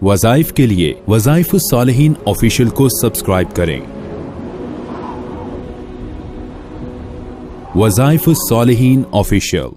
وظائف کے لیے وظائف الصالحین آفیشیل کو سبسکرائب کریں۔ وظائف الصالحین آفیشیل۔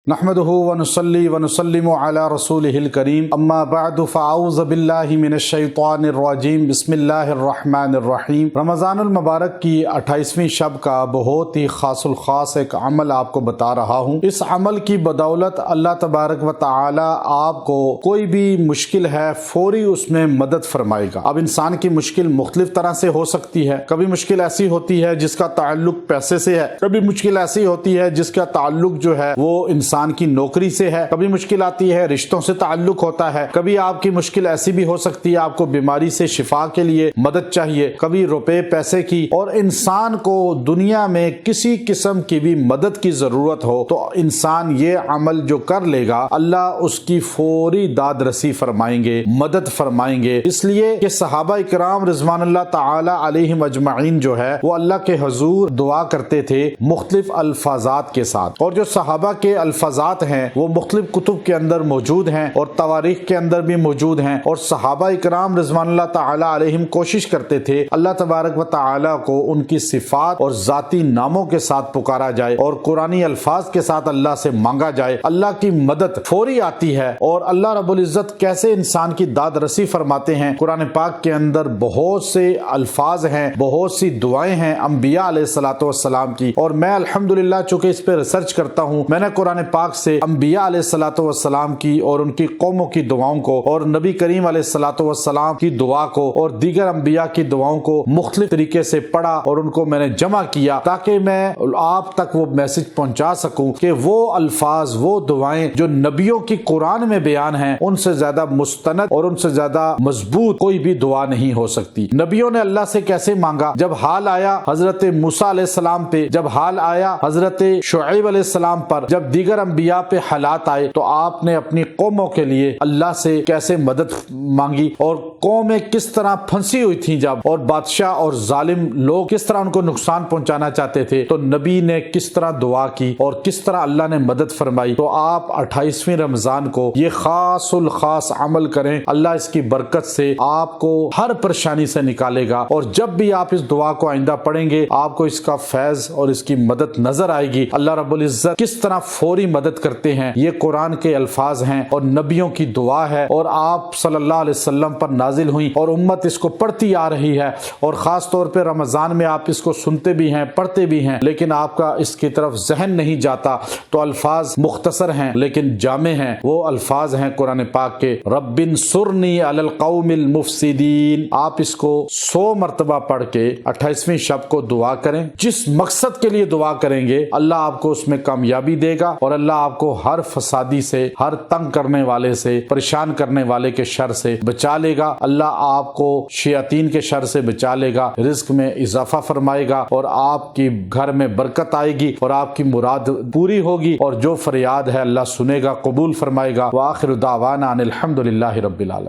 نحمده ونصلي ونسلم على رسوله الكريم اما بعد فاعوذ باللہ من الشیطان الرجیم بسم اللہ الرحمن الرحیم۔ رمضان المبارک کی 28ویں شب کا بہت ہی خاص الخاص ایک عمل آپ کو بتا رہا ہوں۔ اس عمل کی بدولت اللہ تبارک و تعالی آپ کو کوئی بھی مشکل ہے فوری اس میں مدد فرمائے گا۔ اب انسان کی مشکل مختلف طرح سے ہو سکتی ہے، کبھی مشکل ایسی ہوتی ہے جس کا تعلق پیسے سے ہے، کبھی مشکل ایسی ہوتی ہے جس کا تعلق جو ہے وہ انسان کی نوکری سے ہے، کبھی مشکل آتی ہے رشتوں سے تعلق ہوتا ہے، کبھی آپ کی مشکل ایسی بھی ہو سکتی ہے آپ کو بیماری سے شفا کے لیے مدد چاہیے، کبھی روپے پیسے کی، اور انسان کو دنیا میں کسی قسم کی بھی مدد کی ضرورت ہو تو انسان یہ عمل جو کر لے گا اللہ اس کی فوری داد رسی فرمائیں گے، مدد فرمائیں گے۔ اس لیے کہ صحابہ اکرام رضوان اللہ تعالی علیہم اجمعین جو ہے وہ اللہ کے حضور دعا کرتے تھے مختلف الفاظات کے ساتھ، اور جو صحابہ کے الفاظات ہیں وہ مختلف کتب کے اندر موجود ہیں اور تواریخ کے اندر بھی موجود ہیں، اور صحابہ اکرام رضوان اللہ تعالی علیہم کوشش کرتے تھے اللہ تبارک و تعالی کو ان کی صفات اور ذاتی ناموں کے ساتھ پکارا جائے اور قرآنی الفاظ کے ساتھ اللہ سے مانگا جائے۔ اللہ کی مدد فوری آتی ہے، اور اللہ رب العزت کیسے انسان کی داد رسی فرماتے ہیں۔ قرآن پاک کے اندر بہت سے الفاظ ہیں، بہت سی دعائیں ہیں انبیاء علیہ الصلوۃ والسلام کی، اور میں الحمدللہ چونکہ اس پہ ریسرچ کرتا ہوں، میں نے قرآن پاک سے انبیاء علیہ الصلوۃ والسلام کی اور ان کی قوموں کی دعاؤں کو اور نبی کریم علیہ الصلوۃ والسلام کی دعا کو اور دیگر انبیاء کی دعاؤں کو مختلف طریقے سے پڑھا، اور ان کو میں نے جمع کیا تاکہ میں آپ تک وہ میسج پہنچا سکوں کہ وہ الفاظ، وہ دعائیں جو نبیوں کی قرآن میں بیان ہیں، ان سے زیادہ مستند اور ان سے زیادہ مضبوط کوئی بھی دعا نہیں ہو سکتی۔ نبیوں نے اللہ سے کیسے مانگا؟ جب حال آیا حضرت موسیٰ علیہ السلام پہ، جب حال آیا حضرت شعیب علیہ السلام پر، جب دیگر انبیاء پہ حالات آئے تو آپ نے اپنی قوموں کے لیے اللہ سے کیسے مدد مانگی، اور قومیں کس طرح پھنسی ہوئی تھیں جب، اور بادشاہ اور ظالم لوگ کس طرح ان کو نقصان پہنچانا چاہتے تھے، تو نبی نے کس طرح دعا کی اور کس طرح اللہ نے مدد فرمائی۔ تو آپ 28ویں رمضان کو یہ خاص الخاص عمل کریں، اللہ اس کی برکت سے آپ کو ہر پریشانی سے نکالے گا، اور جب بھی آپ اس دعا کو آئندہ پڑھیں گے آپ کو اس کا فیض اور اس کی مدد نظر آئے گی۔ اللہ رب العزت کس طرح فوری مدد کرتے ہیں، یہ قرآن کے الفاظ ہیں اور نبیوں کی دعا ہے، اور آپ صلی اللہ علیہ وسلم پر نازل ہوئی اور امت اس کو پڑھتی آ رہی ہے، اور خاص طور پہ رمضان میں آپ اس کو سنتے بھی ہیں، پڑھتے بھی ہیں، لیکن آپ کا اس کی طرف ذہن نہیں جاتا۔ تو الفاظ مختصر ہیں لیکن جامع ہیں، وہ الفاظ ہیں قرآن پاک کے، رب انصرنی علی القوم المفسدین۔ آپ اس کو 100 مرتبہ پڑھ کے 28ویں شب کو دعا کریں، جس مقصد کے لیے دعا کریں گے اللہ آپ کو اس میں کامیابی دے گا، اور اللہ آپ کو ہر فسادی سے، ہر تنگ کرنے والے سے، پریشان کرنے والے کے شر سے بچا لے گا۔ اللہ آپ کو شیاطین کے شر سے بچا لے گا، رزق میں اضافہ فرمائے گا، اور آپ کی گھر میں برکت آئے گی، اور آپ کی مراد پوری ہوگی، اور جو فریاد ہے اللہ سنے گا، قبول فرمائے گا۔ وآخر دعوانا ان الحمد للہ رب العالمین۔